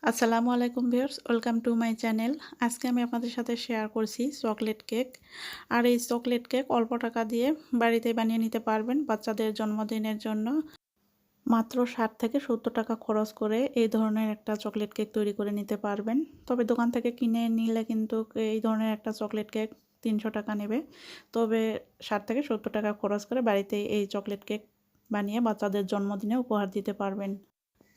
আসসালামু আলাইকুম viewers, welcome to my channel. আজকে আমি আপনাদের সাথে শেয়ার করছি চকলেট কেক। আর এই চকলেট কেক অল্প টাকা দিয়ে বাড়িতে বানিয়ে নিতে পারবেন বাচ্চাদের জন্মদিনের জন্য। মাত্র ৬০ থেকে ৭০ টাকা খরচ করে এই ধরনের একটা চকলেট কেক তৈরি করে নিতে পারবেন। তবে দোকান থেকে কিনে নিলে কিন্তু এই ধরনের একটা চকলেট কেক ৩০০ টাকা নেবে। তবে ৬০ থেকে ৭০ টাকা খরচ করে বাড়িতেই এই চকলেট কেক বানিয়ে বাচ্চাদের জন্মদিনে উপহার দিতে পারবেন।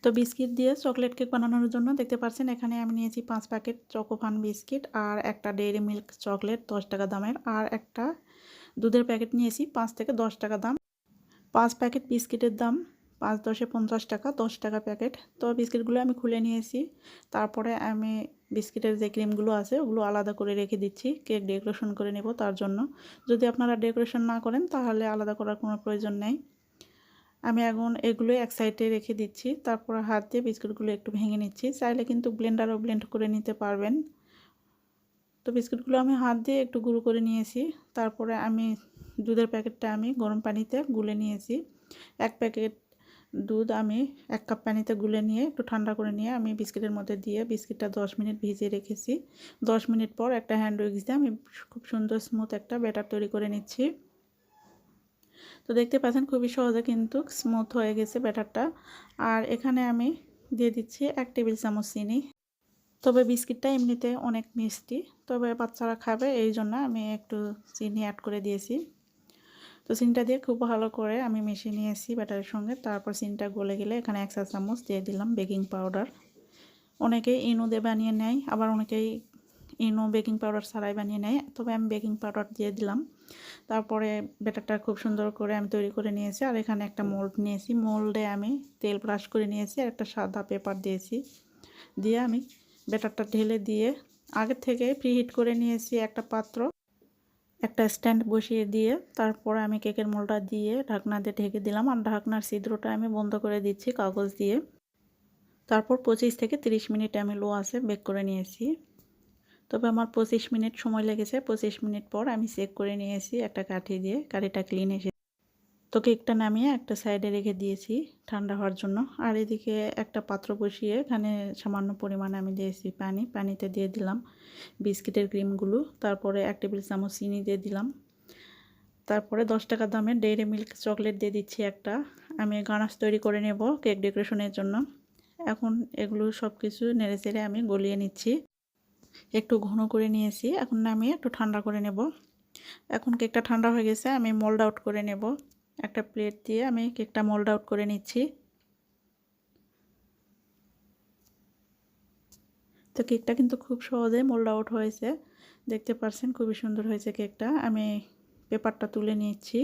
তো বিস্কিট দিয়ে চকলেট কেক বানানোর জন্য দেখতে পাচ্ছেন এখানে আমি নিয়েছি ৫ প্যাকেট চকোফান বিস্কিট আর একটা ডেইরি মিল্ক চকলেট ১০ টাকা দামের, আর একটা দুধের প্যাকেট নিয়েছি ৫ থেকে ১০ টাকা দাম। ৫ প্যাকেট বিস্কিটের দাম ৫ ১০ 50 টাকা, ১০ টাকা প্যাকেট। তো বিস্কিটগুলো আমি খুলে নিয়েছি। তারপরে আমি বিস্কিটের যে ক্রিমগুলো আছে ওগুলো আলাদা করে রেখে দিচ্ছি, কেক ডেকোরেশন করে নেব তার জন্য। যদি আপনারা ডেকোরেশন না করেন তাহলে আলাদা করার কোনো প্রয়োজন নেই। আমি এখন এগুলো এক সাইডে রেখে দিচ্ছি। তারপর হাত দিয়ে বিস্কুটগুলো একটু ভেঙে নিচ্ছি। চাইলে কিন্তু ব্লেন্ডারও ব্লেন্ড করে নিতে পারবেন। তো বিস্কুটগুলো আমি হাত দিয়ে একটু গুঁড়ো করে নিয়েছি। তারপরে আমি দুধের প্যাকেটটা আমি গরম পানিতে গুলে নিয়েছি। ১ প্যাকেট দুধ আমি ১ কাপ পানিতে গুলে নিয়ে একটু ঠান্ডা করে নিয়ে আমি বিস্কিটের মধ্যে দিয়ে বিস্কিটটা ১০ মিনিট ভিজিয়ে রেখেছি। ১০ মিনিট পর একটা হ্যান্ড উইক্স দিয়ে আমি খুব সুন্দর স্মুথ একটা ব্যাটার তৈরি করে নিচ্ছি। তো দেখতে পাচ্ছেন খুবই সহজে কিন্তু স্মুথ হয়ে গেছে ব্যাটারটা। আর এখানে আমি দিয়ে দিচ্ছি ১ টেবিল চামচ চিনি। তবে বিস্কিটটা এমনিতে অনেক মিষ্টি, তবে বাচ্চারা খাবে এই জন্য আমি একটু চিনি অ্যাড করে দিয়েছি। তো চিনিটা দিয়ে খুব ভালো করে আমি মিশিয়ে নিয়েছি ব্যাটারের সঙ্গে। তারপর চিনিটা গলে গেলে এখানে ১ চা চামচ দিয়ে দিলাম বেকিং পাউডার। অনেকেই ইনো দিয়ে বানিয়ে নেয়, আবার অনেকেই ইনো বেকিং পাউডার ছাড়াই বানিয়ে নেয়, তবে আমি বেকিং পাউডার দিয়ে দিলাম। তারপরে ব্যাটারটা খুব সুন্দর করে আমি তৈরি করে নিয়েছি। আর এখানে একটা মোল্ড নিয়েছি, মোল্ডে আমি তেল ব্রাশ করে নিয়েছি আর একটা সাদা পেপার দিয়েছি। দিয়ে আমি ব্যাটারটা ঢেলে দিয়ে আগে থেকে প্রিহিট করে নিয়েছি একটা পাত্র, একটা স্ট্যান্ড বসিয়ে দিয়ে তারপরে আমি কেকের মোল্ডটা দিয়ে ঢাকনা দিয়ে ঢেকে দিলাম। আর ঢাকনার ছিদ্রটা আমি বন্ধ করে দিচ্ছি কাগজ দিয়ে। তারপর ২৫ থেকে ৩০ মিনিট আমি লো আঁচে বেক করে নিয়েছি। তবে আমার ২৫ মিনিট সময় লেগেছে। ২৫ মিনিট পর আমি চেক করে নিয়েছি একটা কাঠি দিয়ে, কাঠিটা ক্লিন এসেছে। তো কেকটা নামিয়ে একটা সাইডে রেখে দিয়েছি ঠান্ডা হওয়ার জন্য। আর এদিকে একটা পাত্র বসিয়ে এখানে সামান্য পরিমাণে আমি দিয়েছি পানি, পানিতে দিয়ে দিলাম বিস্কিটের ক্রিমগুলো। তারপরে ১ টেবিল চামচ চিনি দিয়ে দিলাম। তারপরে ১০ টাকা দামের ডেইরি মিল্ক চকলেট দিয়ে দিচ্ছি একটা। আমি গানাশ তৈরি করে নেব কেক ডেকোরেশনের জন্য। এখন এগুলো সব কিছু নেড়েচেড়ে আমি গলিয়ে নিচ্ছি। একটু ঘন করে নিয়েছি, এখন নামিয়ে একটু ঠান্ডা করে নেব। এখন কেকটা ঠান্ডা হয়ে গেছে, আমি মোল্ড আউট করে নেব। একটা প্লেট দিয়ে আমি কেকটা মোল্ড আউট করে নিচ্ছি। তো কেকটা কিন্তু খুব সহজে মোল্ড আউট হয়েছে, দেখতে পাচ্ছেন খুবই সুন্দর হয়েছে কেকটা। আমি পেপারটা তুলে নিচ্ছি।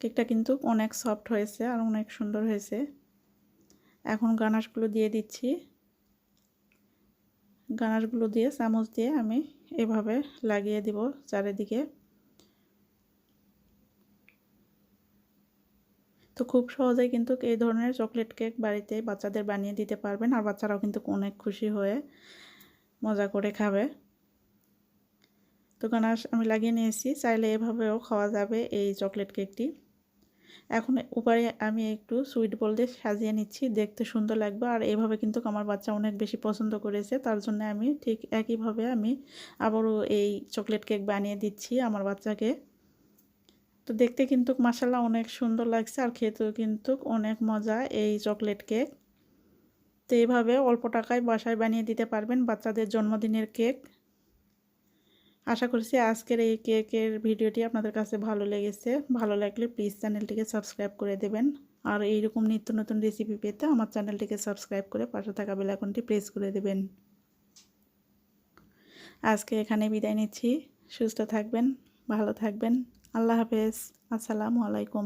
কেকটা কিন্তু অনেক সফট হয়েছে আর অনেক সুন্দর হয়েছে। এখন গানাশগুলো দিয়ে দিচ্ছি। গানাশগুলো দিয়ে চামচ দিয়ে আমি এভাবে লাগিয়ে দিব চারিদিকে। তো খুব সহজেই কিন্তু এই ধরনের চকলেট কেক বাড়িতে বাচ্চাদের বানিয়ে দিতে পারবেন, আর বাচ্চারাও কিন্তু অনেক খুশি হয়ে মজা করে খাবে। তো গানাশ আমি লাগিয়ে নিয়েছি, চাইলে এভাবেও খাওয়া যাবে এই চকলেট কেকটি। এখন উপরে আমি একটু সুইট বল দিয়ে সাজিয়ে নিচ্ছি, দেখতে সুন্দর লাগবে। আর এইভাবে কিন্তু আমার বাচ্চা অনেক বেশি পছন্দ করেছে, তার জন্য আমি ঠিক একইভাবে আমি আবারও এই চকলেট কেক বানিয়ে দিচ্ছি আমার বাচ্চাকে। তো দেখতে কিন্তু মাশাআল্লাহ অনেক সুন্দর লাগছে, আর খেতেও কিন্তু অনেক মজা এই চকলেট কেক। তো এইভাবে অল্প টাকায় বাসায় বানিয়ে দিতে পারবেন বাচ্চাদের জন্মদিনের কেক। আশা করছি আজকের এই কেকের ভিডিওটি আপনাদের কাছে ভালো লেগেছে। ভালো লাগলে প্লিজ চ্যানেলটিকে সাবস্ক্রাইব করে দেবেন। আর এইরকম নিত্য নতুন রেসিপি পেতে আমার চ্যানেলটিকে সাবস্ক্রাইব করে পাশে থাকা বেল আইকনটি প্রেস করে দেবেন। আজকে এখানে বিদায় নিচ্ছি। সুস্থ থাকবেন, ভালো থাকবেন। আল্লাহ হাফেজ। আসসালামু আলাইকুম।